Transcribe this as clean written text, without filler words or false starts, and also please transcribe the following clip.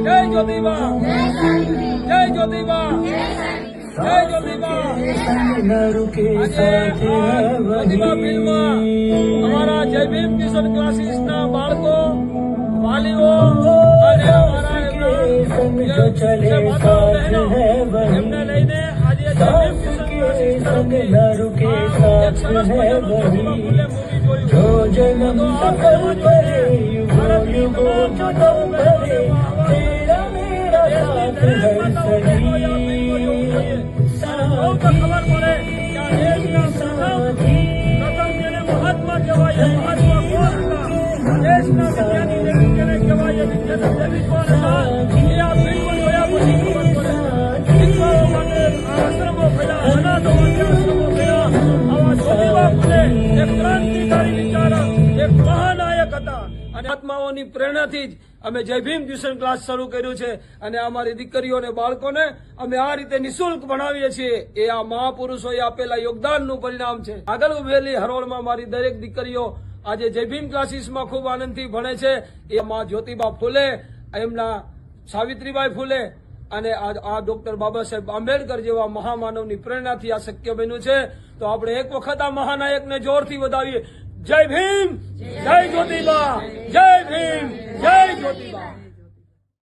જય જ્યોતિબા, જય જ્યોતિબા, જય જ્યોતિબા। જ્યોતિબા ફિલ્મમાં અમારા જય ભીમ ટ્યુશન ક્લાસીસના બાળકો, વાલીઓ અને અમારા એમને લઈને આજે જય ભીમ ટ્યુશન ક્લાસીસ તરફથી એક સરસ મજાનું જ્યોતિબા ફૂલે મૂવી જોયું। તો આ ફિલ્મ જોઈને ભારતની તમામ માતાઓ બહેનોને ખબર પડે કે આ દેશના પ્રથમ જેને મહાત્મા કહેવાય, મહાત્મા કોણ હતા, દેશના વિદ્યાની દેવી જેને કહેવાય, વિદ્યાના દેવી કોણ હતા, એ આ ફિલ્મ જોયા પછી ખબર પડે। શીખવાઓ માટે આશ્રમો થયા, અનાથો માટે આશ્રમો થયા। આવા જ્યોતિબા ફૂલે એક ક્રાંતિકારી વિચારક, એક મહાનાયક હતા અને આત્માઓની પ્રેરણાથી જ અમે જય ભીમ ટ્યુશન ક્લાસ શરૂ કર્યું છે અને અમારી દીકરીઓ અને બાળકોને અમે આ રીતે નિઃશુલ્ક ભણાવીએ છીએ। એ આ મહાપુરુષોએ આપેલા યોગદાનનું પરિણામ છે। આગળ ઉભેલી હરોળમાં મારી દરેક દીકરીઓ આજે જય ભીમ ક્લાસીસમાં ખૂબ આનંદથી ભણે છે। એ માં જ્યોતિબા ફૂલે, એમના સાવિત્રીબાઈ ફૂલે અને આ ડોક્ટર બાબા સાહેબ આંબેડકર જેવા મહામાનવની પ્રેરણાથી આ શક્ય બન્યું છે। તો આપણે એક વખત આ મહાનાયકને જોરથી વધાવીએ। જય ભીમ, જય જ્યોતિબા, જય ભીમ, જય જ્યોતિબા।